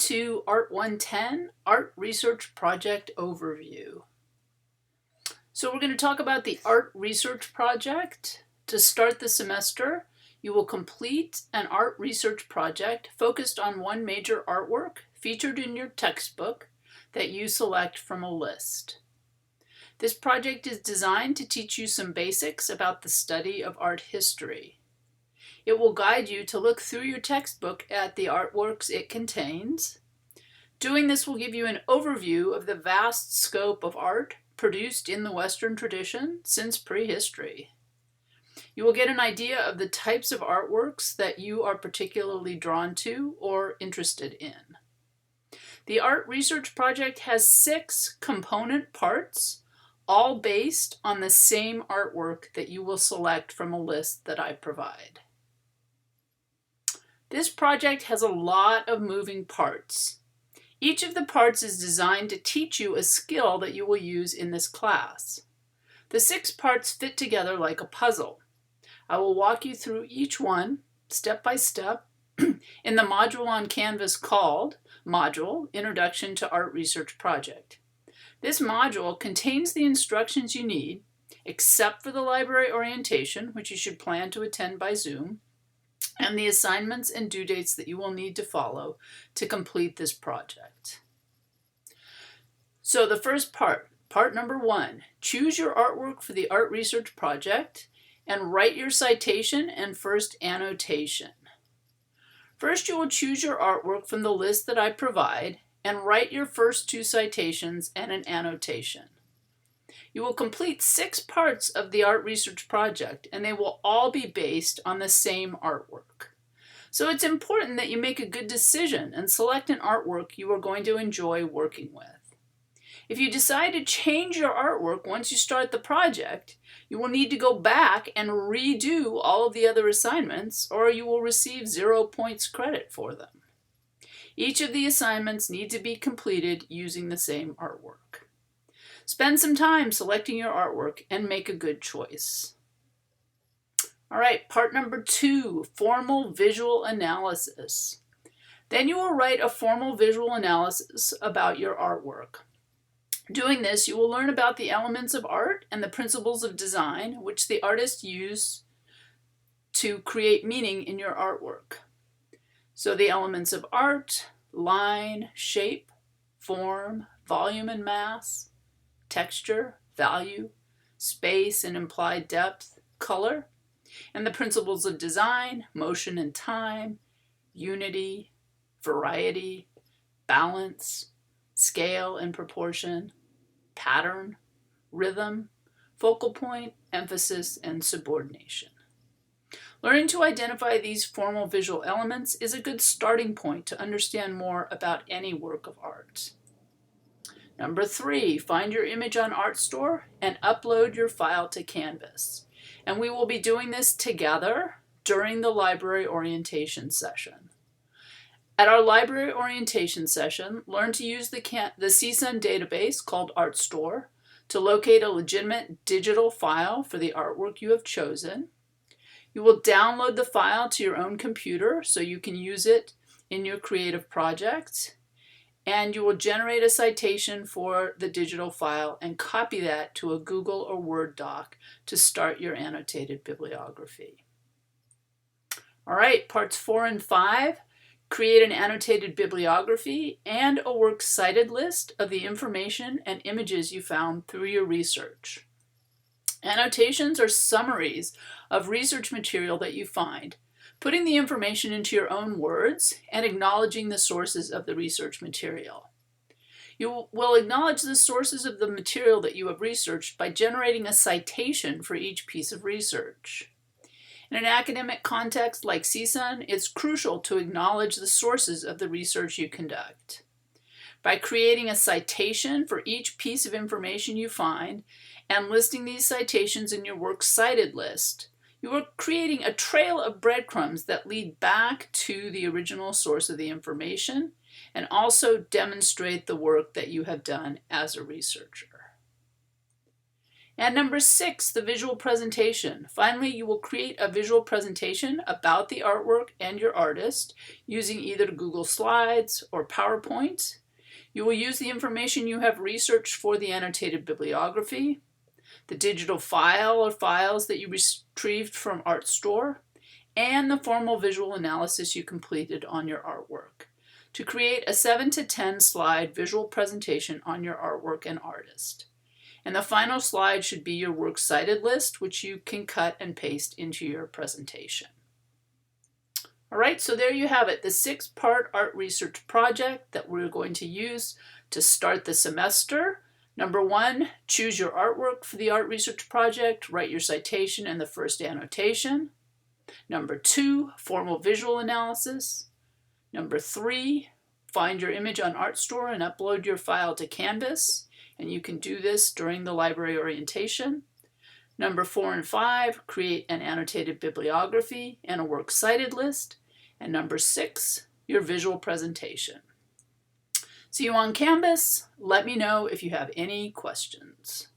to Art 110, Art Research Project Overview. So we're going to talk about the Art Research Project. To start the semester, you will complete an art research project focused on one major artwork featured in your textbook that you select from a list. This project is designed to teach you some basics about the study of art history. It will guide you to look through your textbook at the artworks it contains. Doing this will give you an overview of the vast scope of art produced in the Western tradition since prehistory. You will get an idea of the types of artworks that you are particularly drawn to or interested in. The Art Research Project has 6 component parts, all based on the same artwork that you will select from a list that I provide. This project has a lot of moving parts. Each of the parts is designed to teach you a skill that you will use in this class. The 6 parts fit together like a puzzle. I will walk you through each one, step by step, in the module on Canvas called Module Introduction to Art Research Project. This module contains the instructions you need, except for the library orientation, which you should plan to attend by Zoom, and the assignments and due dates that you will need to follow to complete this project. So the first part number 1, choose your artwork for the Art Research Project and write your citation and first annotation. First, you will choose your artwork from the list that I provide and write your first 2 citations and an annotation. You will complete 6 parts of the Art Research Project, and they will all be based on the same artwork. So it's important that you make a good decision and select an artwork you are going to enjoy working with. If you decide to change your artwork once you start the project, you will need to go back and redo all of the other assignments, or you will receive 0 points credit for them. Each of the assignments need to be completed using the same artwork. Spend some time selecting your artwork and make a good choice. All right, part number 2, formal visual analysis. Then you will write a formal visual analysis about your artwork. Doing this, you will learn about the elements of art and the principles of design which the artist used to create meaning in your artwork. So the elements of art: line, shape, form, volume and mass, texture, value, space and implied depth, color, and the principles of design: motion and time, unity, variety, balance, scale and proportion, pattern, rhythm, focal point, emphasis, and subordination. Learning to identify these formal visual elements is a good starting point to understand more about any work of art. Number 3, find your image on ArtStore and upload your file to Canvas. And we will be doing this together during the library orientation session. At our library orientation session, learn to use the CSUN database called ArtStore to locate a legitimate digital file for the artwork you have chosen. You will download the file to your own computer so you can use it in your creative projects. And you will generate a citation for the digital file and copy that to a Google or Word doc to start your annotated bibliography. All right, parts 4 and 5, create an annotated bibliography and a works cited list of the information and images you found through your research. Annotations are summaries of research material that you find, putting the information into your own words and acknowledging the sources of the research material. You will acknowledge the sources of the material that you have researched by generating a citation for each piece of research. In an academic context like CSUN, it's crucial to acknowledge the sources of the research you conduct. By creating a citation for each piece of information you find and listing these citations in your works cited list, you are creating a trail of breadcrumbs that lead back to the original source of the information and also demonstrate the work that you have done as a researcher. And number 6, the visual presentation. Finally, you will create a visual presentation about the artwork and your artist using either Google Slides or PowerPoint. You will use the information you have researched for the annotated bibliography, the digital file or files that you retrieved from ArtStore, and the formal visual analysis you completed on your artwork to create a 7 to 10 slide visual presentation on your artwork and artist. And the final slide should be your works cited list, which you can cut and paste into your presentation. All right, so there you have it, the 6-part art research project that we're going to use to start the semester. Number 1, choose your artwork for the art research project, write your citation and the first annotation. Number 2, formal visual analysis. Number 3, find your image on ArtStore and upload your file to Canvas, and you can do this during the library orientation. Number 4 and 5, create an annotated bibliography and a works cited list. And number 6, your visual presentation. See you on Canvas. Let me know if you have any questions.